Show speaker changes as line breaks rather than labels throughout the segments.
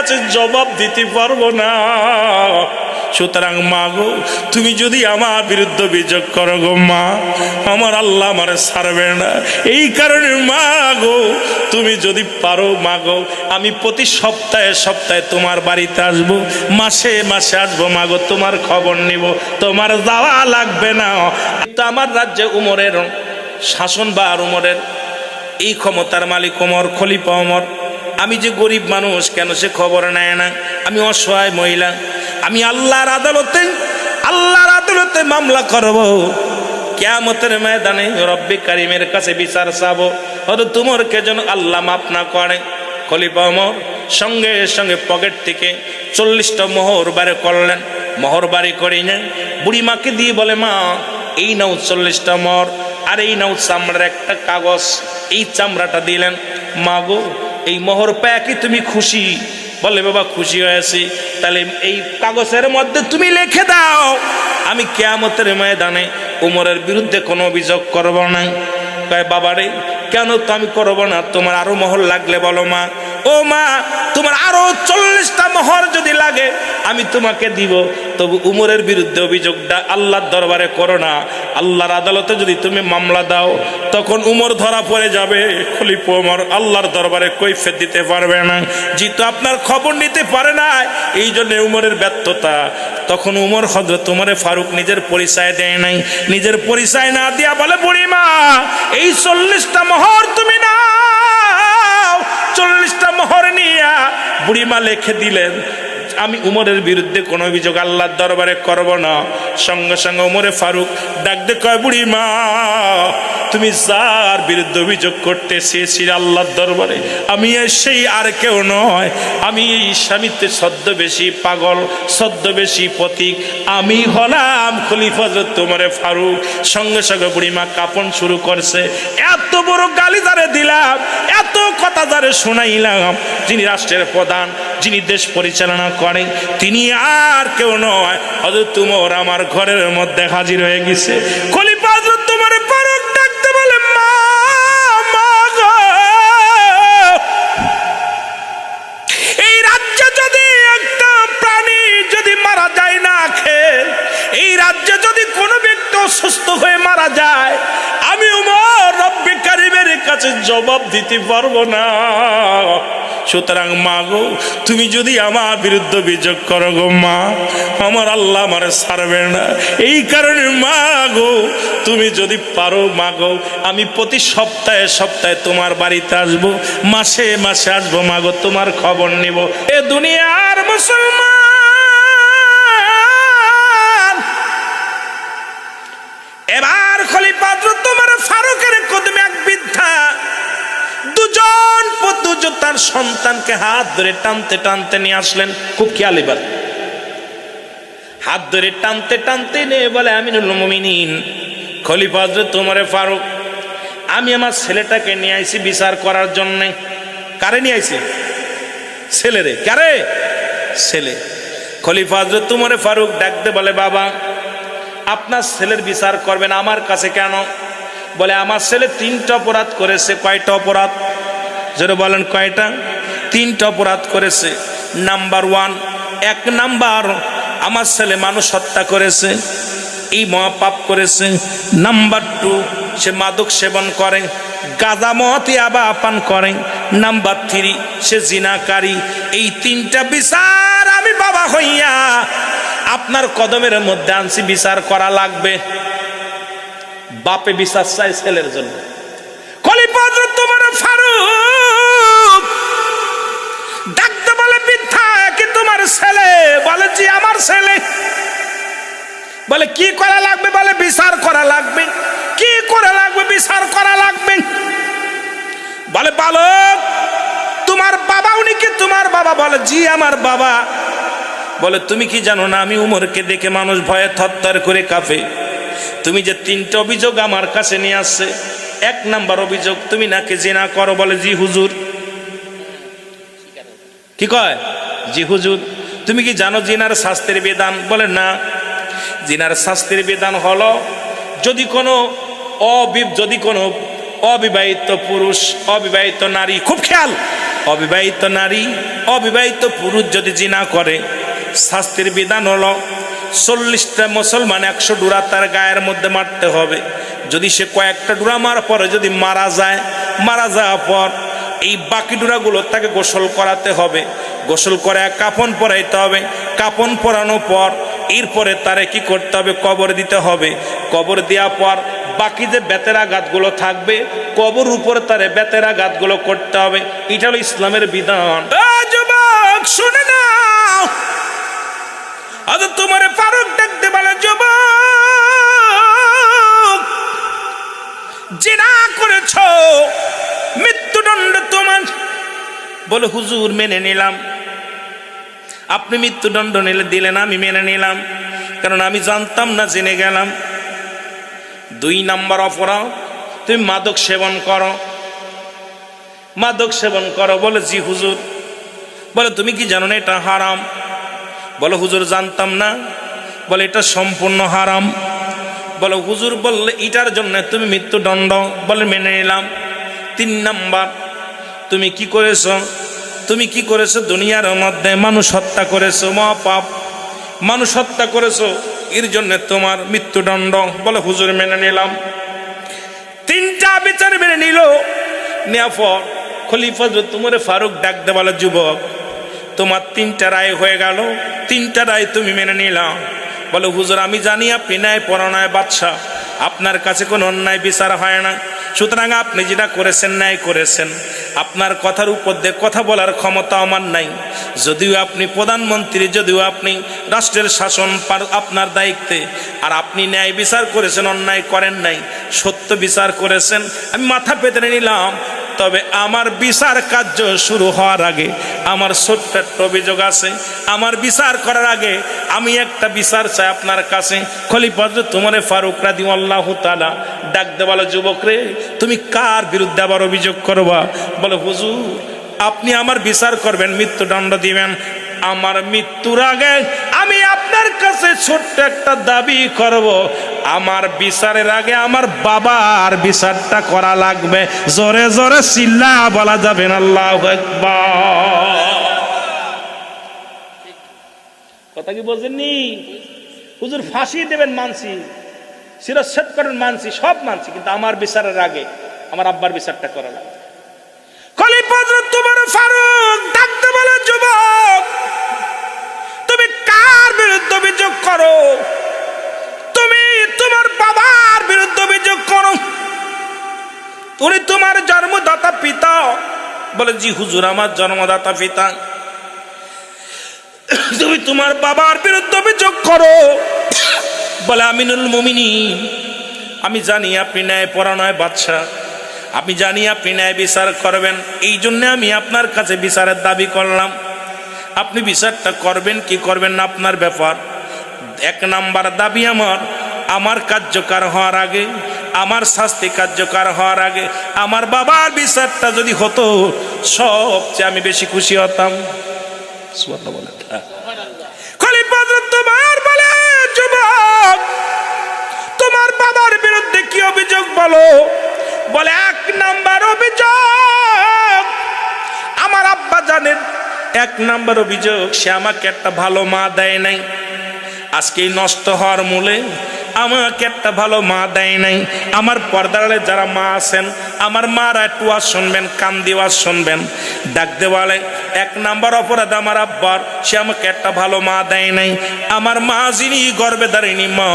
কাছে জবাব দিতে পারবো না। সুতরাং মা গো, তুমি যদি আমার বিরুদ্ধে অভিযোগ করো গো মা, আমার আল্লাহ আমারে ছাড়বে না। এই কারণে মা গো, তুমি যদি পারো মা গো, আমি প্রতি সপ্তাহে সপ্তাহে তোমার বাড়িতে আসবো, মাসে মাসে আসবো মা গো, তোমার খবর নিব, তোমার যাওয়া লাগবে না। তো আমার রাজ্যে উমরের শাসন বা উমরের এই ক্ষমতার মালিক ওমর, খলিফা ওমর। আমি যে গরিব মানুষ, কেন সে খবর নেয় না? আমি অসহায় মহিলা, আমি আল্লাহর আদালতে মামলা করব। কিয়ামতের ময়দানে রব্বে কারিমের কাছে বিচার চাবো। হয়তো তোমারকে যেন আল্লাহ মাফ না করে। খলিফা ওমর সঙ্গে সঙ্গে পকেট থেকে 40টা মোহর বাড়ি করলেন। মোহর বাড়ি করে নেন, বুড়িমাকে দিয়ে বলে, মা এই নাও 40টা মোহর, আর এই নাও চামড়ার একটা কাগজ। এই চামড়াটা দিলেন। মা গো, এই মোহর পেয়ে কি তুমি খুশি? বলে, বাবা খুশি হয়েছি। তাহলে এই কাগজের মধ্যে তুমি লিখে দাও, আমি কিয়ামতের ময়দানে উমরের বিরুদ্ধে কোনো অভিযোগ করব না। কয়, বাবা রে, কেন তো আমি করব না? তোমার আরো মোহর লাগলে বলো মা। ও মা, তোমার আরো 40টা মোহর যদি লাগে আমি তোমাকে দিব, তবু উমরের বিরুদ্ধে অভিযোগটা আল্লাহর দরবারে করো না। আল্লাহর আদালতে যদি তুমি মামলা দাও, তখন উমর ধরা পড়ে যাবে। খলিফা ওমর আল্লাহর দরবারে কৈফিয়ত দিতে পারবে না, যেহেতু আপনার খবর নিতে পারে না, এই জন্য উমরের ব্যর্থতা। তখন উমর, হযরত উমরে ফারুক নিজের পরিচয় দেয় নাই। নিজের পরিচয় না দিয়া বলে, বুড়িমা এই 40টা মোহর তুমি নাও। 40টা মোহর নিয়া বুড়িমা লিখে দিলেন, আমি উমরের বিরুদ্ধে কোনো অভিযোগ আল্লাহর দরবারে করব না। সঙ্গে সঙ্গে উমরে ফারুক ডাক দিয়ে কয়, বুড়িমা তুমি যার বিরুদ্ধে অভিযোগ করতে চেয়েছিলে আল্লাহর দরবারে, আমি সেই আর কেউ নয়, আমি এই স্বামীতে ছদ্মবেশী পাগল, ছদ্মবেশী প্রতীক, আমি হলাম খলিফা হযরত উমরে ফারুক। সঙ্গে সঙ্গে বুড়িমা কাঁপন শুরু করছে। এত বড় গালি যারে দিলাম, এত কথা যারে শোনাইলাম, যিনি রাষ্ট্রের প্রধান, যিনি দেশ পরিচালনা করেন, তিনি আর কেউ নয়, হযরত উমর আমার ঘরের মধ্যে হাজির হয়ে গেছে। খলিফা হযরত উমরে ফারুক ডাকতে বলে, মা গো, এই রাজ্যে যদি একটা প্রাণী যদি মারা যায় না খেয়ে, এই রাজ্যে যদি কোনো ব্যক্তি অসুস্থ হয়ে মারা যায়, আমি উমর রব্বে কারিমের কাছে জবাব দিতে পারবো না। সুতরাং মা গো, তুমি যদি আমার বিরুদ্ধে অভিযোগ করো গো মা, আমার আল্লাহ আমারে ছাড়বে না। এই কারণে মা গো, তুমি যদি পারো মা গো, আমি প্রতি সপ্তাহে সপ্তাহে তোমার বাড়িতে আসবো, মাসে মাসে আসবো মা গো, তোমার খবর নিব। এ দুনিয়ার মুসলমান, এবার খলিফা হযরত উমর ফারুকের কদমে এক বৃদ্ধা দুজন পুত্র তার সন্তানকে হাত ধরে টানতে টানতে নিয়ে আসলেন। খুব খেয়াল, এবার হাত ধরে টানতে টানতে নিয়ে বলে, আমিরুল মুমিনিন খলিফা হযরত উমর ফারুক, আমি আমার ছেলেটাকে নিয়ে আইছি বিচার করার জন্য। কারে নিয়ে আইছি? ছেলেরে। কারে? ছেলে। খলিফা হযরত উমর ফারুক ডাকতে বলে, বাবা আপনার ছেলের বিচার করবেন আমার কাছে কেন? বলে, আমার ছেলে 3টা অপরাধ করেছে। কয়টা অপরাধ? যারা বলেন কয়টা? 3টা অপরাধ করেছে। নাম্বার 1, 1 নাম্বার, আমার ছেলে মানুষ হত্যা করেছে, এই মহাপাপ করেছে। নাম্বার 2, সে মাদক সেবন করে, গাঁজা মদ ইয়াবা পান করে। নাম্বার 3, সে জিনাকারী। এই 3টা বিচার আমি বাবা হইয়া আপনার কদমের মধ্যে আনছি, বিচার করা লাগবে। বাপে বিচার চাই ছেলের জন্য। খলিফা হযরত উমর ফারুক ডাকতে বলে, বৃদ্ধা কি তোমার ছেলে? বলে, জি আমার ছেলে। বলে, কি করা লাগবে? বলে, বিচার করা লাগবে। কি করা লাগবে? বিচার করা লাগবে। বলে, বালক তোমার বাবা উনি কি তোমার বাবা? বলে, জি আমার বাবা। বলে, তুমি কি জানো না আমি উমরকে দেখে মানুষ ভয়ে থরথর করে কাঁপে? তুমি যে 3টা অভিযোগ আমার কাছে নিয়ে আসছে, 1 নাম্বার অভিযোগ তুমি নাকি জিনা করো। বলে, জি হুজুর। কি কয়? জি হুজুর। তুমি কি জানো জিনার শাস্তির বিধান? বলে, না। জিনার শাস্তির বিধান হলো, যদি কোনো অবিবাহিত পুরুষ, অবিবাহিত নারী, খুব খেয়াল, অবিবাহিত নারী অবিবাহিত পুরুষ যদি জিনা করে শাস্তির বিধান হলো 40টা মুসলমান 100 ডুরা তার গায়ের মধ্যে মারতে হবে। যদি সে কয়েকটা ডুরা মারার পরে যদি মারা যাওয়ার পর এই বাকি ডুরাগুলো তাকে গোসল করাতে হবে, গোসল করে কাফন পরাইতে হবে। কাফন পরানোর পর এরপরে তারে কি করতে হবে, কবর দিতে হবে। কবর দেওয়ার পর বাকি যে বেতের আঘাতগুলো থাকবে কবর উপরে তারে বেতের আঘাতগুলো করতে হবে। এটা হলো ইসলামের বিধান। যুবক শুনে নাও, আজ তোমার ফারুক ডাকতে বলে, যুবক জিনা করেছ, মৃত্যুদণ্ড তোমার। বলে হুজুর মেনে নিলাম। আপনি মৃত্যুদণ্ড দিলেন, আমি মেনে নিলাম, কারণ আমি জানতাম না, জেনে গেলাম। 2 নাম্বার অপরাধ, তুমি মাদক সেবন করো। মাদক সেবন করো? বলে জি হুজুর। বলে তুমি কি জানো না এটা হারাম? বলে হুজুর জানতাম না। বলে এটা সম্পূর্ণ হারাম। বলে হুজুর বললে এটার জন্য তুমি মৃত্যুদণ্ড। বলে মেনে নিলাম। 3 নাম্বার, তুমি কি করেছো? তুমি কি করেছো? দুনিয়ার মধ্যে মানুষ হত্যা করেছো, মহাপাপ। মানুষ হত্যা করেছো, এর জন্য তোমার মৃত্যুদণ্ড। বলে হুজুর মেনে নিলাম। 3টা বিচার মেনে নিল। নেওয়ার পর খলিফা তোমার ফারুক ডাকতে বলে, যুবক তোমার 3টা রায় হয়ে গেল, 3টা রায় তুমি মেনে নিলাম। বলে হুজুর আমি জানি আপনি ন্যায় পরায়ণ বাদশাহ, আপনার কাছে কোনো অন্যায় বিচার হয় না, সুতরাং আপনি যেটা করেছেন ন্যায় করেছেন। আপনার কথার উপর দিয়ে কথা বলার ক্ষমতা আমার নাই। যদিও আপনি প্রধানমন্ত্রী, যদিও আপনি রাষ্ট্রের শাসন আপনার দায়িত্বে, আর আপনি ন্যায় বিচার করেছেন, অন্যায় করেন নাই, সত্য বিচার করেছেন, আমি মাথা পেতে নিলাম। তবে আমার বিচার কার্য শুরু হওয়ার আগে আমার ছোট্ট একটা অভিযোগ আছে। আমার বিচার করার আগে আমি একটা বিচার চাই আপনার কাছে। খলিফা তোমার ফারুক রাদিয়াল্লাহু তাআলা ডাকতে বলে, যুবক রে তুমি কার বিরুদ্ধে আবার অভিযোগ করবা? বলে হুজুর আপনি আমার বিচার করবেন, মৃত্যুদণ্ড দিবেন। আমার মৃত্যুর আগে আমি আপনার কাছে ছোট্ট একটা দাবি করব, আমার বিচারের আগে আমার বাবার বিচারটা করা লাগবে। জোরে জোরে চিল্লা বলা যাবে না আল্লাহু আকবার। কথা কি বোঝেননি? হুজুর ফাঁসি দেবেন মানছি, শিরচ্ছেদ করেন মানছি, সব মানছি, কিন্তু আমার বিচারের আগে আমার আব্বার বিচারটা করা লাগবে। খলিফা তোমার ফারুক ডাকতে বলে, যুবক তুমি কার বিরুদ্ধে অভিযোগ করো? তুমি তোমার বাবার বিরুদ্ধে অভিযোগ করো। উনি তোমার জন্মদাতা পিতা? বলে জি হুজুর আমার জন্মদাতা পিতা। তুমি তোমার বাবার বিরুদ্ধে অভিযোগ করো? বলে আমিনুল মুমিনিন আমি জানি আপনি ন্যায় পরায়ণ বাদশাহ, আমি জানি আপনি ন্যায় বিচার করবেন, এই জন্য আমি আপনার কাছে বিচারের দাবি করলাম। আপনি বিচারটা করবেন কি করবেন না আপনার ব্যাপার। 1 নাম্বার দাবি আমার কার্যকর হওয়ার আগে, আমার শাস্তি কার্যকর হওয়ার আগে আমার বাবার বিচারটা যদি হতো, সবচেয়ে আমি বেশি খুশি হতাম। খলিফা তোমার বলে, যুবক তোমার বাবার বিরুদ্ধে কি অভিযোগ বলো? বলে 1 নাম্বার অভিযোগ আমার আব্বা জানেন, 1 নাম্বার অভিযোগ সে আমাকে একটা ভালো মা দেয় নাই। আজকে নষ্ট হওয়ার মূলে আমাকে একটা ভালো মা দেয় নাই। আমার পর্দারে যারা মা আছেন, আমার মারা একটু আওয়াজ শুনবেন, কান দিয়ে আওয়াজ শুনবেন। ডাকতে বলে 1 নাম্বার অপরাধ আমার আব্বার, সে আমাকে একটা ভালো মা দেয় নাই। আমার মা যিনি গর্ভে ধারিণী মা,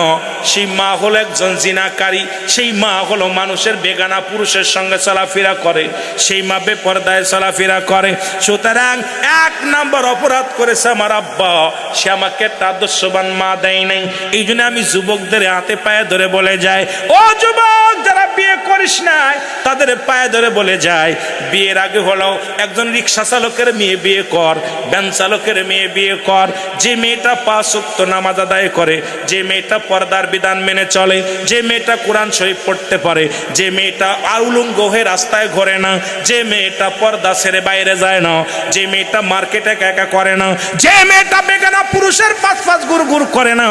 সেই মা হলো একজন জিনাকারী। সেই মা হলো মানুষের বেগানা পুরুষের সঙ্গে চলাফেরা করে, সেই মা বেপরদায় চলাফেরা করে। সুতরাং 1 নাম্বার অপরাধ করেছে আমার আব্বা, সে আমাকে একটা আদর্শবান মা দেয় নাই। এই জন্য আমি যুবকদের হাতে পায়ে ধরে বলে যায়, ও যুবক যারা বিয়ে করিস নাই তাদের পায়ে ধরে বলে যায়, বিয়ের আগে হলো একজন রিক্সা চালকের মেয়ে বিয়ে কর, ভ্যান চালকের মেয়ে বিয়ে কর। যে মেয়েটা 5 ওয়াক্ত নামাজ আদায় করে, যে মেয়েটা পর্দার বিধান মেনে চলে, যে মেয়েটা কোরআন শরীফ পড়তে পারে, যে মেয়েটা উলঙ্গ হয়ে রাস্তায় ঘোরে না, যে মেয়েটা পর্দা ছেড়ে বাইরে যায় না, যে মেয়েটা মার্কেটে একা করে না, যে মেয়েটা বেগানা পুরুষের পাঁচ গুড় করে না,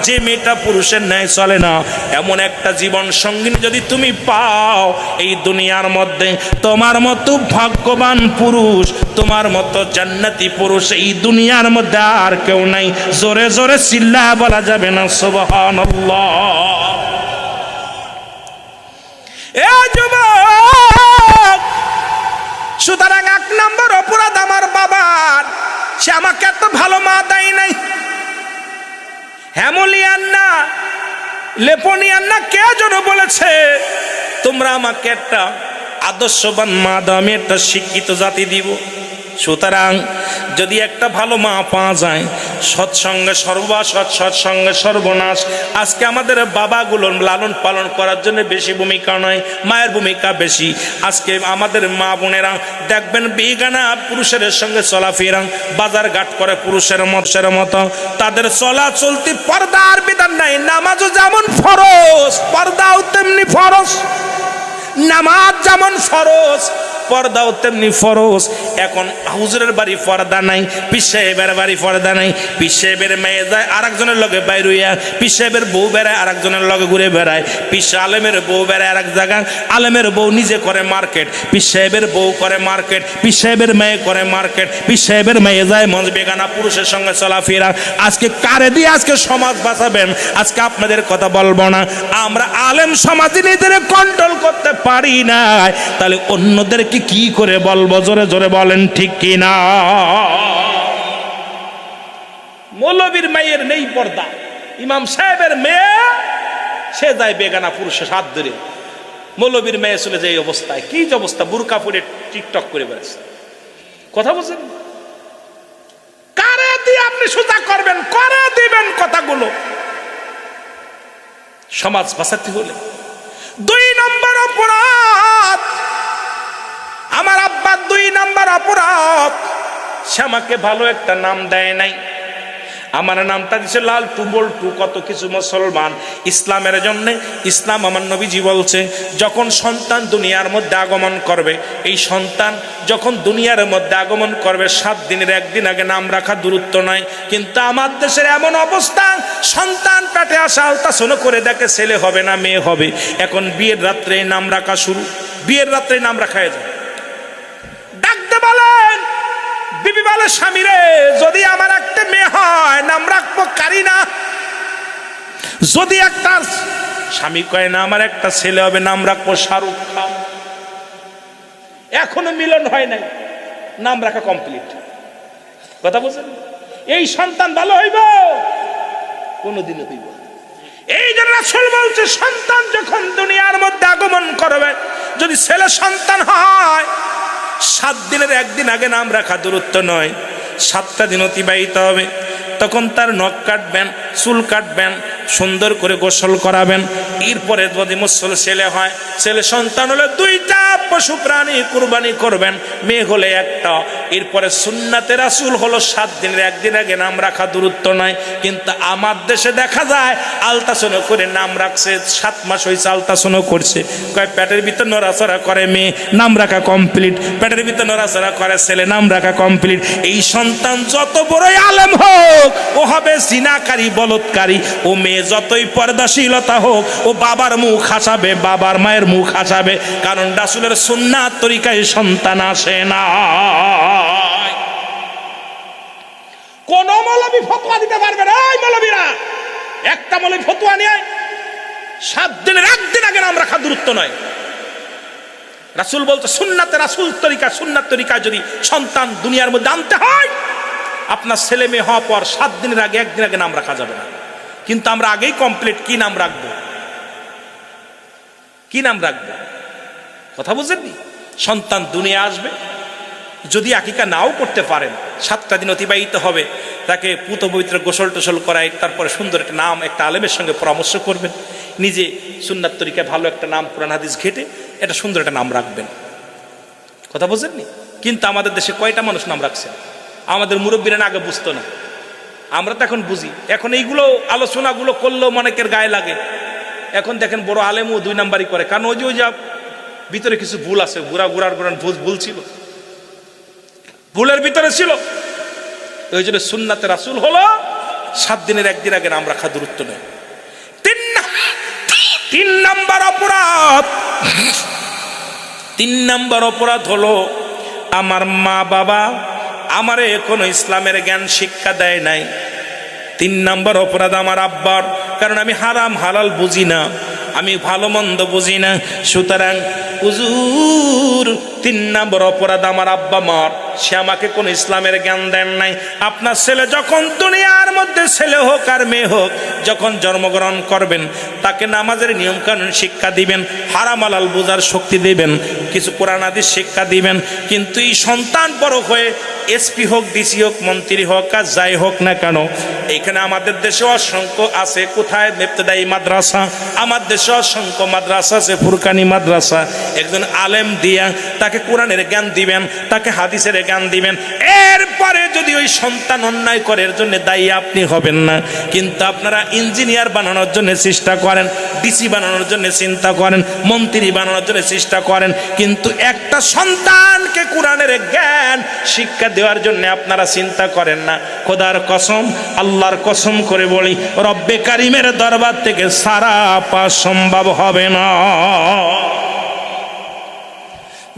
যে মেয়েটা পুরুষের ন্যায় চলে না, এমন একটা জীবন সঙ্গিনী যদি তুমি পাও দাও, এই দুনিয়ার মধ্যে তোমার মতো ভাগ্যবান পুরুষ, তোমার মতো জান্নাতি পুরুষ এই দুনিয়ার মধ্যে আর কেউ নাই। জোরে জোরে চিল্লায়া বলা যাবে না সুবহানাল্লাহ? এ যুবক, সুতরাং 1 নম্বর অপরাধ আমার বাবার, সে আমাকে এত ভালো মা দেয় নাই। হ্যামোলিয়ান না, লেপনিয়ান না, কে যেন বলেছে তোমরা আমাকে একটা আদর্শবান মা দাও, আমি একটা শিক্ষিত জাতি দিব। সুতরাং যদি একটা ভালো মা পাওয়া যায়, সৎসঙ্গে সর্বসৎ, সৎসঙ্গে সর্বনাশ। আজকে আমাদের বাবাগুলো লালন পালন করার জন্য বেশি ভূমিকা নয়, মায়ের ভূমিকা বেশি। আজকে আমাদের মা বোনেরা দেখবেন বেগানা পুরুষের সঙ্গে চলাফেরা, বাজার ঘাট করে পুরুষের মতো। তাদের চলা চলতি পর্দার বিধান নাই। নামাজও যেমন ফরজ, পর্দাও তেমনি ফরজ। নামাজ যেমন ফরজ, পর্দাও তেমনি ফরজ। এখন হুজুরের বাড়ি পর্দা নাই, পীর সাহেবের বাড়ি পর্দা নাই। পীর সাহেবের মেয়ে যায় আরেকজনের লগে বাইর হইয়া, পীর সাহেবের বউ বেড়ায় আরেকজনের লগে ঘুরে বেড়ায়। পীর আলেমের বউ বেড়ায় আরেক জায়গায়, আলেমের বউ নিজে করে মার্কেট, পীর সাহেবের বউ করে মার্কেট, পীর সাহেবের মেয়ে করে মার্কেট। পীর সাহেবের মেয়ে যায় মঞ্চ বেগানা পুরুষের সঙ্গে চলাফেরা। আজকে কারে দিয়ে আজকে সমাজ বাঁচাবেন? আজকে আপনাদের কথা বলবো না, আমরা আলেম সমাজে নিজেদের কন্ট্রোল করতে পারি না, তাহলে অন্যদেরকে কি করে বলবো? জোরে জোরে বলেন ঠিক কিনা? মৌলবীর মেয়ের নেই পর্দা, ইমাম সাহেবের মেয়ে সে যায় বেগানা পুরুষের হাত ধরে। মৌলবীর মেয়ে চলে যায় এই অবস্থায়। কি অবস্থা? বুরকা পরে টিকটক করে বেড়াচ্ছে। কথা বলছেন? কারে দিয়ে আপনি সোজা করবেন? করে দিবেন কথাগুলো সমাজ বাঁচাতে হলে। 2 নম্বর অপরাধ আমার আব্বা, 2 নম্বর অপরাধ, সে আমাকে ভালো একটা নাম দেয় নাই। আমার নামটা দিছে লাল টু বল্টু, কত কিছু মুসলমান ইসলামের জন্য। ইসলাম আমার নবীজি বলছে, যখন সন্তান দুনিয়ার মধ্যে আগমন করবে, এই সন্তান যখন দুনিয়ার মধ্যে আগমন করবে 7 দিনের 1 দিন আগে নাম রাখা দূরত্ব নয়। কিন্তু আমার দেশের এমন অবস্থা, সন্তান পেটে আসা আলট্রাসাউন্ড করে দেখে ছেলে হবে না মেয়ে হবে। এখন বিয়ের রাত্রে নাম রাখা শুরু, বিয়ের রাত্রে নাম রাখা যায়। ডাকতে বলেন, বিবি বলে স্বামী রে, যদি আমার একটা মেয়ে হয় নাম রাখবো কারিনা। যদি একটা স্বামী কয় না আমার একটা ছেলে হবে নাম রাখবো শাহরুখ খান। এখনো মিলন হয় নাই, নাম রাখা কমপ্লিট। কথা বলছেন? এই সন্তান ভালো হইব? কোনদিনও হইব। এই জন্য রাসূল বলছে, সন্তান যখন দুনিয়ার মধ্যে আগমন করবে, যদি ছেলে সন্তান হয় 7 দিনের 1 দিন আগে নাম রাখা দূরত্ব নয়, 7টা দিন অতিবাহিত হবে। তখন তার নখ কাটবেন, চুল কাটবেন, সুন্দর করে গোসল করাবেন। এরপরে যদি মুসল ছেলে হয়, ছেলে সন্তান হলে 2টা পশু প্রাণী কুরবানি করবেন, মেয়ে হলে 1টা। এরপরে সুন্নাতে রাসূল হলো 7 দিনের 1 দিন আগে নাম রাখা দূরত্ব নয়। কিন্তু আমার দেশে দেখা যায় আলট্রাসাউন্ড করে নাম রাখছে, 7 মাস হয়েছে আলট্রাসাউন্ড করছে, কয় পেটের ভিতর নড়াচড়া করে মেয়ে, নাম রাখা কমপ্লিট। পেটের ভিতর নড়াচড়া করে ছেলে, নাম রাখা কমপ্লিট। এই সন্তান যত বড়ই আলেম হোক, ও হবে জিনাকারী, বলৎকারী। ও মেয়ে যতই পর্দাশীলতা হোক, ও বাবার মুখ হাসাবে, বাবার মায়ের মুখ হাসাবে। কারণ রাসূলের সুন্নাত তরিকায় সন্তান আসে না। কোন মৌলবী ফতোয়া দিতে পারবে না? এই মৌলবীরা, একটা মৌলবী ফতোয়া নিয়ে 7 দিনের 1 দিন আগে নাম রাখা দূরত্ব নয়। রাসূল বলতে সুন্নাতে রাসূল তরিকা, সুন্নাত তরিকায় যদি সন্তান দুনিয়ার মধ্যে আনতে হয়, আপনার ছেলে মেয়ে হওয়ার পর 7 দিনের আগে 1 দিন আগে নাম রাখা যাবে না। কিন্তু আমরা আগেই কমপ্লিট, কি নাম রাখবো, কি নাম রাখবো? কথা বুঝেননি? সন্তান দুনিয়া আসবে, যদি আকিকা নাও করতে পারেন, 7টা দিন অতিবাহিত হবে, তাকে পুত পবিত্র গোসল টোসল করায়, তারপরে সুন্দর একটা নাম একটা আলেমের সঙ্গে পরামর্শ করবেন, নিজে সুন্নাত তরিকায় ভালো একটা নাম কোরআন হাদিস ঘেটে এটা সুন্দর একটা নাম রাখবেন। কথা বুঝেননি? কিন্তু আমাদের দেশে কয়টা মানুষ নাম রাখছে? আমাদের মুরব্বীরা আগে বুঝতো না, আমরা তো এখন বুঝি। এখন এইগুলো আলোচনাগুলো করলেও অনেকের গায়ে লাগে। এখন দেখেন বড় আলেমও 2 নাম্বারই করে, কারণ ওই যে ভিতরে কিছু ভুল আছে, গুড়ার ভুল ছিল, ভুলের ভিতরে ছিল। ওই জন্য সুন্নাতে রাসূল হলো 7 দিনের 1 দিন আগে নাম রাখা দূরত্ব নেই। তিন নাম্বার অপরাধ হলো আমার মা বাবা আমারে কোনো ইসলামের জ্ঞান শিক্ষা দেয় নাই। 3 নাম্বার অপরাধ আমার আব্বার, কারণ আমি হারাম হালাল বুঝি না, আমি ভালো মন্দ বুঝি না। সুতরাং হুজুর 3 নাম্বার অপরাধ আমার আব্বা মার, সে আমাকে কোন ইসলামের জ্ঞান দেন নাই। আপনার ছেলে যখন দুনিয়ার মধ্যে ছেলে হোক আর মেয়ে হোক, যখন জন্মগ্রহণ করবেন তাকে নামাজের নিয়ম কানুন শিক্ষা দিবেন, হারাম হালাল বোঝার শক্তি দিবেন, কিছু কোরআন হাদিস শিক্ষা দিবেন। কিন্তু এই সন্তান বড় হয়ে এসপি হোক, ডিসি হোক, মন্ত্রী হোক আর যাই হোক না কেন, এখানে আমাদের দেশে অসংখ্য আছে। কোথায়? ইবতেদায়ী মাদ্রাসা। আমার দেশে অসংখ্য মাদ্রাসা আছে, ফুরকানি মাদ্রাসা। একজন আলেম দিয়া তাকে কোরআনের জ্ঞান দিবেন, তাকে হাদিসের জ্ঞান দিবেন। এরপরে যদি ওই সন্তান অন্যায় করে, এর জন্য দায়ী আপনি হবেন না। কিন্তু আপনারা ইঞ্জিনিয়ার বানানোর জন্য চেষ্টা করেন, ডিসি বানানোর জন্য চিন্তা করেন, মন্ত্রী বানানোর জন্য চেষ্টা করেন, কিন্তু একটা সন্তানকে কোরআনের জ্ঞান শিক্ষা দেওয়ার জন্য আপনারা চিন্তা করেন না। খোদার কসম, আল্লাহর কসম করে বলি, রব্বে কারিমের দরবার থেকে সারা পাওয়া সম্ভব হবে না।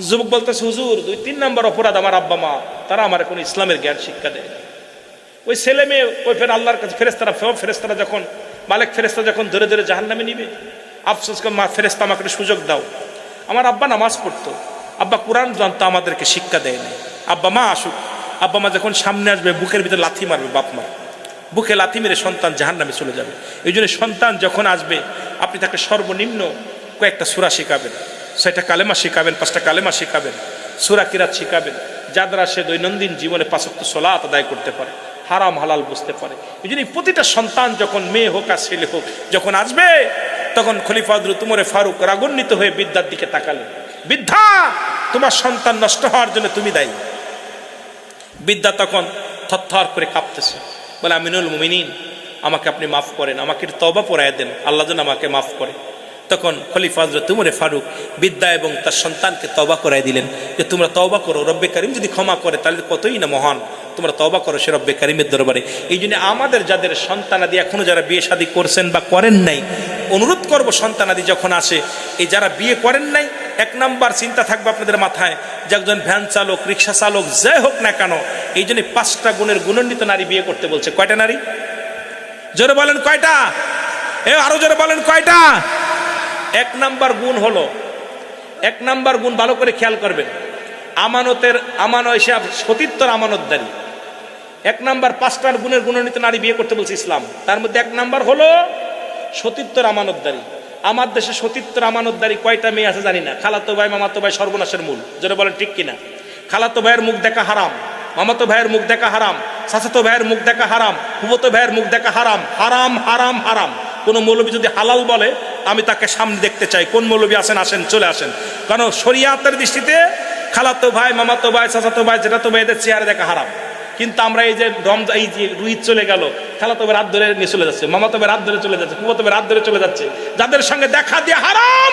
যুবক বলতেছে, হুজুর 2-3 নাম্বার অপরাধ আমার আব্বা মা, তারা আমার কোনো ইসলামের জ্ঞান শিক্ষা দেয়। ওই ছেলে মেয়ে ওই ফের আল্লাহর কাছে ফেরেশতারা যখন মালিক ফেরেশতা যখন ধরে ধরে জাহান্নামে নিবে, আফসোস করে, মা ফেরেশতা আমাকে সুযোগ দাও। আমার আব্বা নামাজ পড়তো, আব্বা কোরআন জানতো, আমাদেরকে শিক্ষা দেয় না। আব্বা মা আসুক, আব্বা মা যখন সামনে আসবে বুকের ভিতরে লাথি মারবে, বাপ মা বুকে লাথি মেরে সন্তান জাহান্নামে চলে যাবে। এই জন্য সন্তান যখন আসবে আপনি তাকে সর্বনিম্ন কয়েকটা সূরা শিখাবেন, 6টা কালেমা শিখাবেন, 5টা কালেমা শিখাবেন, সূরা কিরাত শিখাবেন, যার দ্বারা সে দৈনন্দিন জীবনে 5 ওয়াক্ত সালাত আদায় করতে পারে, হারাম হালাল বুঝতে পারে। এই জন্য প্রতিটা সন্তান যখন মেয়ে হোক আর ছেলে হোক যখন আসবে, তখন খলিফা হযরত উমর ফারুক রাগান্বিত হয়ে বিদ্যার দিকে তাকালেন। বিদ্যা, তোমার সন্তান নষ্ট হওয়ার জন্য তুমি দায়ী। বিদ্যা তখন থরথর করে কাঁপতেছে, বলে, আমিনুল মুমিনিন, আমাকে আপনি মাফ করেন, আমাকে তওবা পড়ায় দেন, আল্লাহ যেন আমাকে মাফ করে। তখন খলিফা হযরত উমর ফারুক বিদ্যা এবং তার সন্তানকে তওবা করায় দিলেন, যে তোমরা তওবা করো, রব্বে কারিম যদি ক্ষমা করে তাহলে কতই না মহান, তোমরা তওবা করো সে রব্বে কারিমের দরবারে। এই জন্য আমাদের যাদের সন্তানাদি এখনো যারা বিয়ে শাদী করছেন বা করেন নাই, অনুরোধ করব সন্তানাদি যখন আসে, এই যারা বিয়ে করেন নাই, 1 নাম্বার চিন্তা থাকবে আপনাদের মাথায় যে একজন ভ্যান চালক, রিক্সা চালক যাই হোক না কেন, এই জন্য 5টা গুণের গুণান্বিত নারী বিয়ে করতে বলছে। কয়টা নারী? জোরে বলেন কয়টা? আরো জোরে বলেন কয়টা? 1 নাম্বার গুণ হলো, 1 নাম্বার গুণ ভালো করে খেয়াল করবেন, সতীত্বর আমানতদারি। 1 নাম্বার 5টা গুণের গুণান্বিত নারী বিয়ে করতে বলছে ইসলাম। তার মধ্যে 1 নাম্বার হলো সতীত্বর আমানতদারি। আমার দেশে সতীত্বর আমানতদারি কয়টা মেয়ে আছে জানি না। খালাতো ভাই, মামাতো ভাই সর্বনাশের মূল। যেটা বলেন ঠিক কিনা? খালাতো ভাইয়ের মুখ দেখা হারাম, মামাতো ভাইয়ের মুখ দেখা হারাম, চাচাতো ভাইয়ের মুখ দেখা হারাম, ফুফাতো ভাইয়ের মুখ দেখা হারাম। হারাম হারাম হারাম। কোন মৌলবী যদি হালাল বলে, আমি তাকে সামনে দেখতে চাই। কোন মৌলবী আসেন, আসেন, চলে আসেন। কারণ শরিয়াতের দৃষ্টিতে খালাতো ভাই, মামাতো ভাই, চাচাতো ভাই, যেটাতো ভাইদের চেহারা দেখা হারাম। কিন্তু আমরা এই যে এই যে ঈদ চলে গেল, খালাতো ভাই রাত ধরে নিয়ে চলে যাচ্ছে, মামাতো ভাই রাত ধরে চলে যাচ্ছে, ফুফাতো ভাই রাত ধরে চলে যাচ্ছে, যাদের সঙ্গে দেখা দিয়ে হারাম,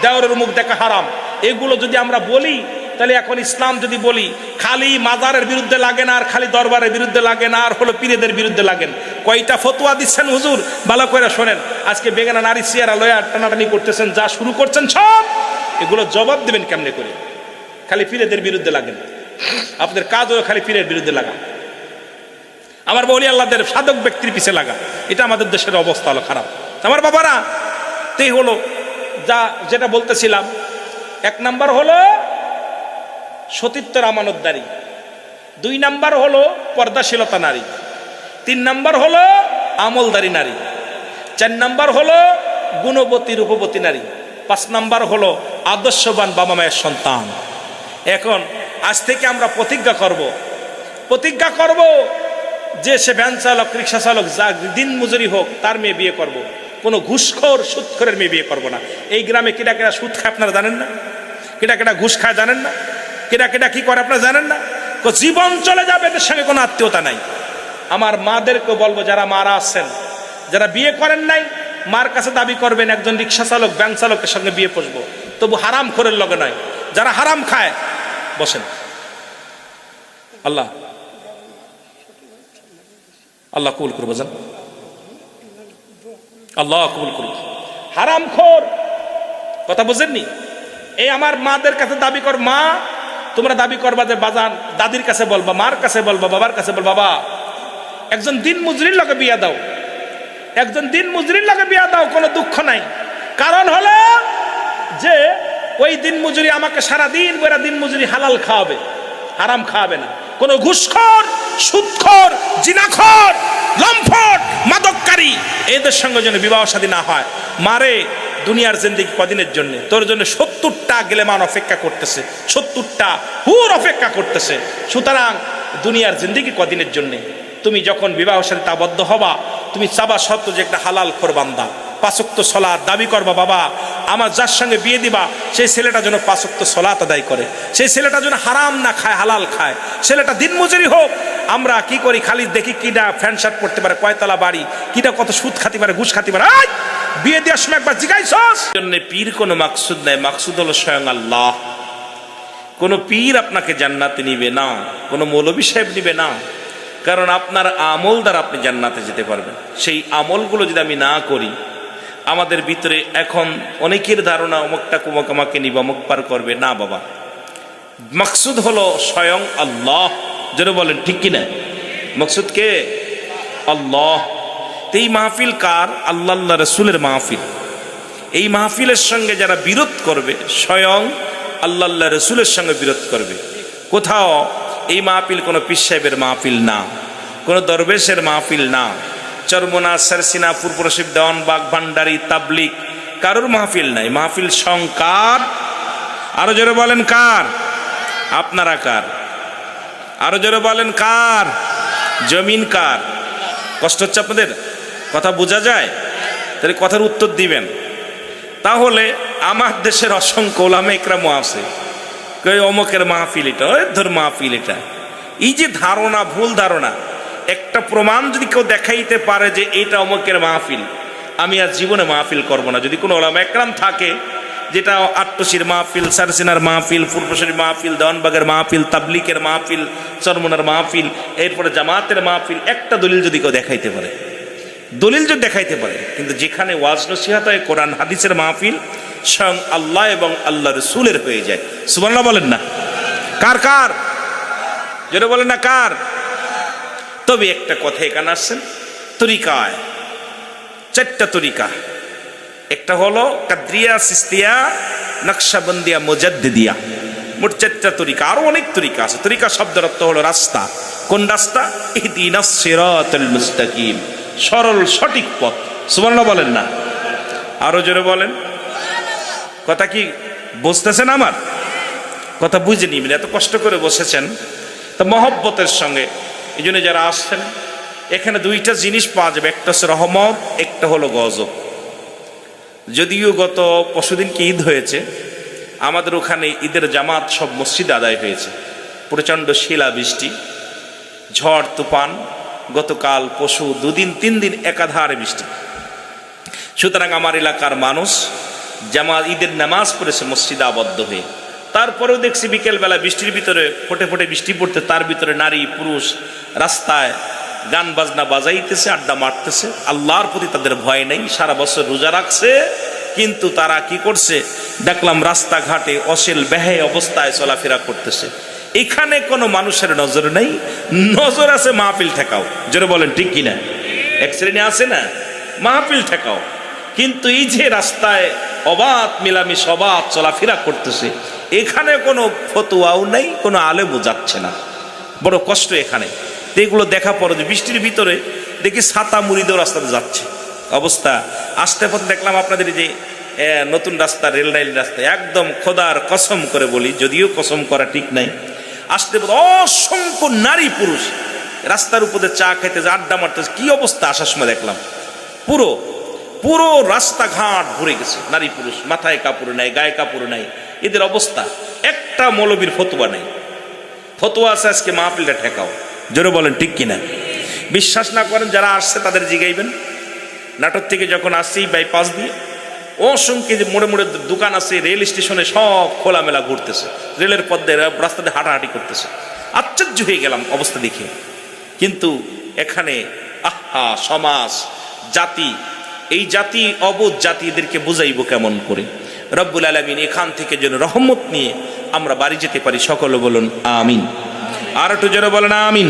দেওরের মুখ দেখা হারাম। এগুলো যদি আমরা বলি, তাহলে এখন ইসলাম যদি বলি, খালি মাজারের বিরুদ্ধে লাগেন আর খালি দরবারের বিরুদ্ধে লাগেন আর হলো পীরেদের বিরুদ্ধে লাগেন। কয়টা ফতোয়া দিচ্ছেন হুজুর, ভালো করে শোনেন। আজকে বেগানা নারী চেয়ারা লয়া টানাটানি করতেছেন, যা শুরু করছেন সব, এগুলো জবাব দেবেন কেমনে করে? খালি পীরেদের বিরুদ্ধে লাগেন, আপনাদের কাজ হলো খালি পীরের বিরুদ্ধে লাগা, আমার বলি আল্লাহদের সাধক ব্যক্তির পিছে লাগা। এটা আমাদের দেশের অবস্থা হলো খারাপ। আমার বাবারা, তাই হলো যেটা বলতেছিলাম, 1 নাম্বার হলো সতীত্বের আমানতদারি, 2 নাম্বার হলো পর্দাশীলতা নারী, 3 নাম্বার হলো আমলদারি নারী, 4 নাম্বার হলো গুণবতী রূপবতী নারী, 5 নাম্বার হলো আদর্শবান বাবা মায়ের সন্তান। এখন আজ থেকে আমরা প্রতিজ্ঞা করব যে সে ভ্যান চালক, রিক্সা চালক, যা দিন মজুরি হোক, তার মেয়ে বিয়ে করব। কোনো ঘুষখোর, সুদখোরের মেয়ে বিয়ে করব না। এই গ্রামে কেটা কেটা সুদ খায় আপনারা জানেন না? কেটা কেটা ঘুষ খায় জানেন না? কেটা কেটা কি করে আপনারা জানেন না? জীবন চলে যাবে, এদের সঙ্গে কোনো আত্মীয়তা নাই। আমার মাদেরকে বলবো, যারা মারা আছেন, যারা বিয়ে করেন নাই, মার কাছে দাবি করবেন একজন রিক্সা চালক, ভ্যান চালকের সঙ্গে বিয়ে বসবো, তবু হারাম খোরের লগে নয়। যারা হারাম খায় বসেন। আল্লাহ কবুল করবো, জান, আল্লাহ কবুল করুন। হারামখোর। কথা বুঝেননি? এই আমার মাদের কাছে দাবি কর, মা তোমরা দাবি করবা যে বাজান, দাদির কাছে বলবা, মার কাছে বলবা, বাবার কাছে বলবা, বাবা একজন দিন মজুরির লগে বিয়া দাও, একজন দিন মজুরির লগে বিয়া দাও, কোনো দুঃখ নাই। কারণ হলো যে ওই দিন মজুরি আমাকে সারাদিন করে দিন মজুরি হালাল খাওয়াবে, হারাম খাওয়াবে না। কোন ঘুষখোর, সুদখোর, জিনাখোর, লম্পট, মাদককারী এদের সঙ্গে যেন বিবাহ শাদী না হয়। মারে দুনিয়ার জিন্দেগি কদিনের জন্য, তোর জন্য 70টা গেলেমান অপেক্ষা করতেছে, 70টা হুর অপেক্ষা করতেছে। সুতরাং দুনিয়ার জিন্দেগি কদিনের জন্য, তুমি যখন বিবাহ শাদীতে আবদ্ধ হবা, তুমি চাবা সত্য যে একটা হালাল খোর বান্দা, 5 ওয়াক্ত সালাত দাবি করবা, বাবা আমার যার সঙ্গে বিয়ে দিবা সেই ছেলেটা যেন 5 ওয়াক্ত সালাত আদায় করে, সেই ছেলেটা যেন হারাম না খায়, হালাল খায়, ছেলেটা দিনমজুরি হোক। আমরা কি করি, খালি দেখি কিটা প্যান্ট শার্ট পরতে পারে, কয়তলা বাড়ি, কিটা কত সুদ খাতে পারে, ঘুষ খাতে পারে। বিয়ে দেওয়ার সময় একবার জিজ্ঞাসা জন্য পীর কোনো মাকসুদ নাই, মাকসুদ হলো স্বয়ং আল্লাহ। কোনো পীর আপনাকে জান্নাতে নিবে না, কোনো মৌলবী সাহেব নিবে না, কারণ আপনার আমল দ্বারা আপনি জান্নাতে যেতে পারবেন। সেই আমলগুলো যদি আমি না করি, আমাদের ভিতরে এখন অনেকের ধারণা অমুকটা কুমক আমাকে নিব, অমুক পার করবে না। বাবা মাকসুদ হলো স্বয়ং আল্লাহ। যেন বলেন ঠিক কিনা? মাকসুদ কে? আল্লাহ। এই মাহফিল কার? আল্লাহ আল্লাহ রসুলের মাহফিল। এই মাহফিলের সঙ্গে যারা বিরোধ করবে, স্বয়ং আল্লাহ আল্লাহ রসুলের সঙ্গে বিরোধ করবে। কোথাও এই মাহফিল কোনো পীর সাহেবের মাহফিল না, কোনো দরবেশের মাহফিল না, চরমোনা, সারসিনা, পূর্বশিব, দেওয়ানবাগ, ভান্ডারি, তাবলিগ কারোর মাহফিল নাই। মাহফিল সংকার। আরো জোরে বলেন কার? আপনারা কার? আরো জোরে বলেন কার? জমিন কার? কষ্ট হচ্ছে আপনাদের? কথা বোঝা যায়? তাহলে কথার উত্তর দিবেন। তাহলে আমার দেশের অসংখ্য ওলামা ইকরামও আছে, অমুকের মাহফিল এটা, ওই ধর মাহফিল এটা। এই যে ধারণা, ভুল ধারণা। একটা প্রমাণ যদি কেউ দেখাইতে পারে যে এটা অমুকের মাহফিল, আমি আর জীবনে মাহফিল করব না। যদি কোনো ওলামা ইকরাম থাকে যেটা আট্টশির মাহফিল, সারসিনার মাহফিল, ফুরফুসির মাহফিল, দেওয়ানবাগের মাহফিল, তাবলিকের মাহফিল, চরমোনার মাহফিল, এরপরে জামাতের মাহফিল, একটা দলিল যদি কেউ দেখাইতে পারে, দলিল যদি দেখাইতে পারে, কিন্তু যেখানে ওয়াজ নসিহত হয়, কোরআন হাদিসের মাহফিল, স্বয়ং আল্লাহ এবং আল্লাহ রসুলের হয়ে যায়। সুবহানাল্লাহ বলেন না? কার কার? যেটা বলেন না কার? তবে একটা কথা এখানে আসছেন, তরিকায় 4টা তরিকা। একটা হলো কাদরিয়া, সিস্তিয়া, নকশবন্দিয়া, মুজাদ্দিদিয়া, মোট 4টা তরিকা। আরো অনেক তরিকা আছে। তরিকা শব্দের অর্থ হলো রাস্তা। কোন রাস্তা? ইহদিনাস সিরাতাল মুস্তাকিম, সরল সঠিক পথ। সুবহানাল্লাহ বলেন না? আরো জোরে বলেন। কথা কি বুঝতেছেন? আমার কথা বুঝে নিবেন, এত কষ্ট করে বসেছেন তো মহব্বতের সঙ্গে। এই জন্য যারা আসছেন এখানে 2টা জিনিস পাওয়া যাবে, একটা হচ্ছে রহমত, একটা হলো গজব। যদিও গত পরশুদিনকে ঈদ হয়েছে, আমাদের ওখানে ঈদের জামাত সব মসজিদে আদায় হয়েছে। প্রচণ্ড শিলা বৃষ্টি, ঝড় তুফান, গতকাল পরশু 2 দিন 3 দিন একাধারে বৃষ্টি। সুতরাং আমার এলাকার মানুষ জামাত ঈদের নামাজ পড়েছে মসজিদে আবদ্ধ হয়ে। তারপরেও দেখছি বিকেলবেলা বৃষ্টির ভিতরে ফোটে ফোটে বৃষ্টি পড়তে, তার ভিতরে নারী পুরুষ রাস্তায় গান বাজনা বাজাইতেছে, আড্ডা মারতেছে। আল্লাহর প্রতি তাদের ভয় নেই, সারা বছর রোজা রাখছে, কিন্তু তারা কি করছে দেখলাম রাস্তাঘাটে অশ্লীল বেহায় অবস্থায় চলাফেরা করতেছে। এখানে কোনো মানুষের নজর নেই, নজর আছে মাহফিল ঠেকাও। জোরে বলেন ঠিক কিনা? এক শ্রেণী আছে না, মাহফিল ঠেকাও। কিন্তু এই যে রাস্তায় অবাধ মিলামিশ, অবাধ চলাফেরা করতেছে, এখানে কোনো ফতোয়াও নেই, কোনো আলেমও যাচ্ছে না। বড় কষ্ট এখানে। এগুলো দেখা পড়ে যে বৃষ্টির ভিতরে দেখি ছাতা মুড়িদেও রাস্তাতে যাচ্ছে অবস্থা। আসতে পথে দেখলাম আপনাদের যে নতুন রাস্তা, রেল লাইন রাস্তা, একদম খোদার কসম করে বলি, যদিও কসম করা ঠিক নাই, আসতে পথে অসংখ্য নারী পুরুষ রাস্তার উপরে চা খেতে, আড্ডা মারতেছে। কি অবস্থা আসার সময় দেখলাম, পুরো পুরো রাস্তাঘাট ভরে গেছে নারী পুরুষ, মাথায় কাপড় নাই, গায়ে কাপড় নাই, এদের অবস্থা। একটা মৌলবীর ফতোয়া নেই। ফতোয়া আছে আজকে মাহফিলটা ঠেকাও। জোরে বলেন ঠিক কিনা? বিশ্বাস না করেন যারা আসছে তাদের জিগাইবেন। নাটোর থেকে যখন আসছি বাইপাস দিয়ে অসংখ্য যে মোড়ে মোড়ে দোকান আছে, রেল স্টেশনে সব খোলামেলা ঘুরতেছে, রেলের পথে রাস্তাতে হাঁটাহাঁটি করতেছে। আশ্চর্য হয়ে গেলাম অবস্থা দেখে। কিন্তু এখানে আহা, সমাজ, জাতি এই জাতি অবুঝ জাতিদেরকে বুঝাইব কেমন করে? রব্বুল আলামিন এখান থেকে যেন রহমত নিয়ে আমরা বাড়ি যেতে পারি। সকলে বলুন আমিন। আর একটু জোরে বলেন আমিন।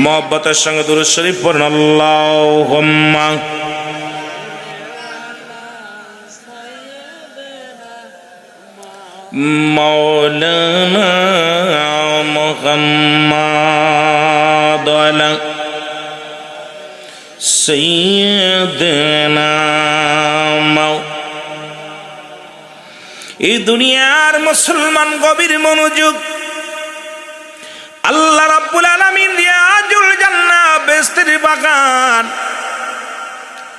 মহব্বতের সঙ্গে দুরূদ শরীফ পড়ুন। আল্লাহুম্মা মাওলানা মুহাম্মাদ ওয়ালা সাইয়্যিদিনা এই দুনিয়ার মুসলমান গভীর মনোযোগ। আল্লাহ রাব্বুল আলামিন রিয়াজুল জান্নাহ বেহেশতের বাগান,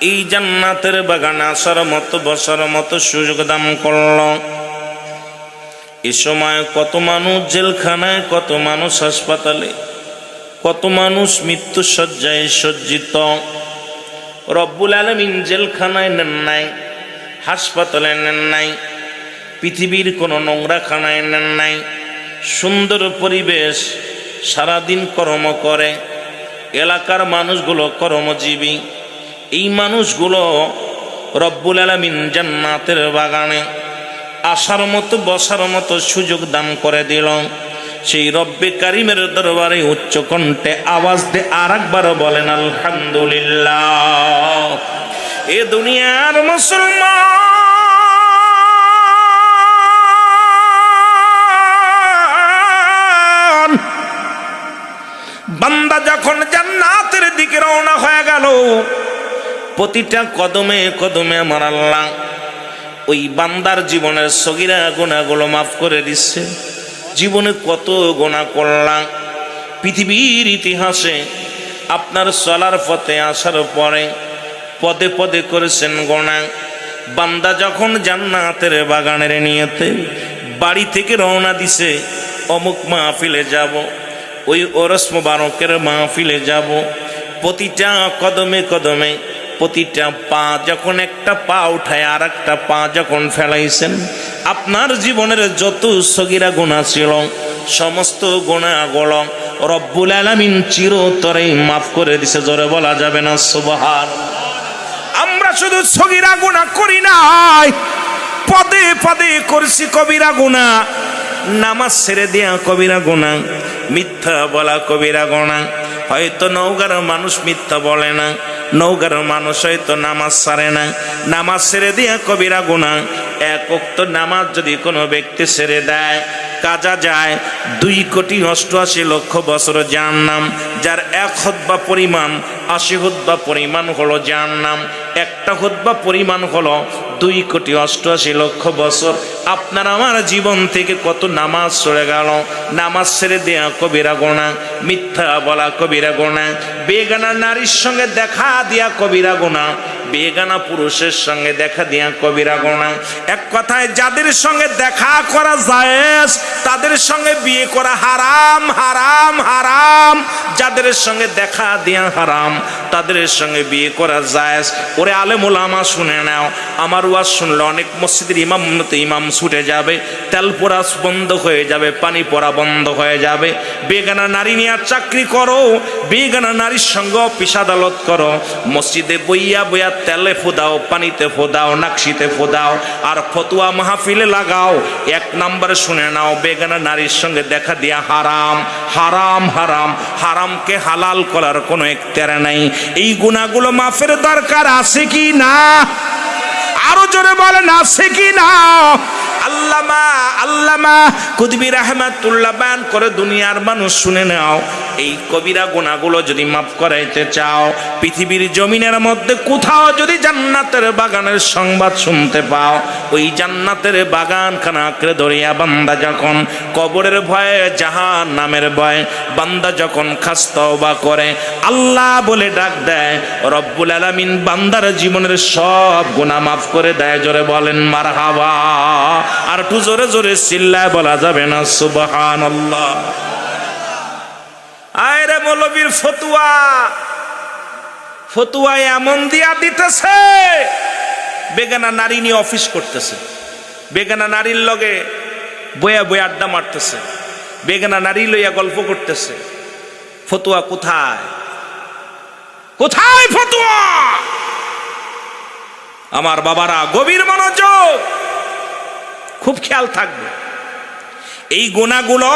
এই জান্নাতের বাগানে আসার মতো বসার মতো সুযোগ দান করল। এ সময় কত মানুষ জেলখানায়, কত মানুষ হাসপাতালে, কত মানুষ মৃত্যু শয্যায় সজ্জিত। রব্বুল আলামিন জেলখানায় নেন নাই, হাসপাতালে নেন নাই, পৃথিবীর কোনো নোংরা খানায় নেন নাই। সুন্দর পরিবেশ, সারাদিন কর্ম করে, এলাকার মানুষগুলো কর্মজীবী। এই মানুষগুলো রব্বুল আলামিন জান্নাতের বাগানে আসার মতো বসার মতো সুযোগ দান করে দিল। সেই রব্বে কারিমের দরবারে উচ্চ কণ্ঠে আওয়াজ দিয়ে আর একবার বলেন আলহামদুলিল্লাহ। এ দুনিয়ার মুসলমান বান্দা যখন জান্নাতের দিকে রওনা হয়ে গেল, প্রতিটা কদমে কদমে আমার আল্লাহ ওই বান্দার জীবনের সগীরা গুনাহগুলো মাফ করে দিচ্ছে। জীবনে কত গুনাহ করলাম, পৃথিবীর ইতিহাসে আপনার চলার পথে আসার পরে পদে পদে করেছেন গুনাহ। বান্দা যখন জান্নাতের বাগানের নিয়েতে বাড়ি থেকে রওনা দিছে, অমুক মাহফিলে যাব, ওই ওরস মোবারকের মাহফিলে যাব, প্রতিটা কদমে কদমে প্রতিটা পা যখন একটা পা উঠায় আর একটা পা যখন ফেলাইছেন, আপনার জীবনের যত সগীরা গুনাহ ছিল সমস্ত গুনাহগুলো রব্বুল আলামিন চিরতরে মাফ করে দিছে। জোরে বলা যাবে না সুবহানাল্লাহ। আমরা শুধু সগীরা গুনাহ করি নাই, পদে পদে করছি কবিরা গুনাহ। নামাজ ছেড়ে দেয়া কবিরা গুনাহ, মিথ্যা বলা কবিরা গুনাহ। হয়তো নওগাঁর মানুষ মিথ্যা বলে না, নওগাঁর মানুষ হয়তো নামাজ ছাড়ে না, নামাজ ছেড়ে দিয়া কবিরা গুনাহ। এক ওয়াক্ত নামাজ যদি কোনো ব্যক্তি ছেড়ে দেয়, কাজা যায় 2,88,00,000 বছর জাহান্নাম। যার এক খুতবা পরিমাণ 80 খুতবা পরিমাণ হলো জাহান্নাম। একটা খুতবা পরিমাণ হলো 2,88,00,000 বছর। আপনার আমার জীবন থেকে কত নামাজ চলে গেল। নামাজ ছেড়ে দেয়া কবিরা গুনাহ, মিথ্যা বলা কবিরা গুনাহ, বেগানা নারীর সঙ্গে দেখা দিয়া কবিরা গুনাহ, বেগানা পুরুষের সঙ্গে দেখা দিয়া কবিরা গুনাহ। এক কথায় যাদের সঙ্গে দেখা করা জায়েজ তাদের সঙ্গে বিয়ে করা হারাম, হারাম, হারাম। যাদের সঙ্গে দেখা দিয়া হারাম তাদের সঙ্গে বিয়ে করা জায়েজ। ওরে আলেম ওলামা শুনে নাও, আমার ওয়াজ শুনলে অনেক মসজিদের ইমাম ছুটে যাবে, তেল পোড়া বন্ধ হয়ে যাবে, পানি পড়া বন্ধ হয়ে যাবে। বেগানা নারী নিয়ে চাকরি করো, বেগানা নারীর সঙ্গে অফিস আদালত করো, মসজিদে বইয়া বইয়া তেলে ফোদাও, পানিতে ফোদাও, নাকশিতে ফোদাও, আর ফতুয়া মাহফিলে লাগাও। এক নম্বরে শুনে নাও, বেগানা নারীর সঙ্গে দেখা দিয়া হারাম, হারাম, হারাম। হারামকে হালাল করার কোনো ইখতিয়ার নাই। এই গুনাহগুলো মাফের দরকার আছে কি না? আরো জোরে বলেন আছে কি না? আল্লামা কুতুবী রাহমাতুল্লাহ বায়ান করে, দুনিয়ার মানুষ শুনে নাও, এই কবিরা গুনাহগুলো যদি মাফ করাইতে চাও, পৃথিবীর জমিনের মধ্যে কোথাও যদি জান্নাতের বাগানের সংবাদ শুনতে পাও, ওই জান্নাতের বাগানখানা আঁকড়ে ধরিয়া বান্দা যখন কবরের ভয়ে, জাহান্নামের ভয়ে বান্দা যখন খাস্তওবা করে, আল্লাহ বলে ডাক দেয়, রব্বুল আলামিন বান্দার জীবনের সব গুনাহ মাফ করে দেয়। জোরে বলেন মারহাবা। আর একটু জোরে জোরে চিল্লায় বলা যাবে না সুবহানাল্লাহ। আয়রে মৌলবীর ফতুয়া, ফতুয়া এমন দিয়া দিতেছে, বেগানা নারী নিয়ে অফিস করতেছে, বেগানা নারীর লগে বয়া বয়া আড্ডা মারতেছে, বেগানা নারী লইয়া গল্প করতেছে। ফতুয়া কোথায়? কোথায় ফতুয়া? আমার বাবারা গভীর মনোযোগ, খুব খেয়াল থাকবে। এই গুনাহগুলো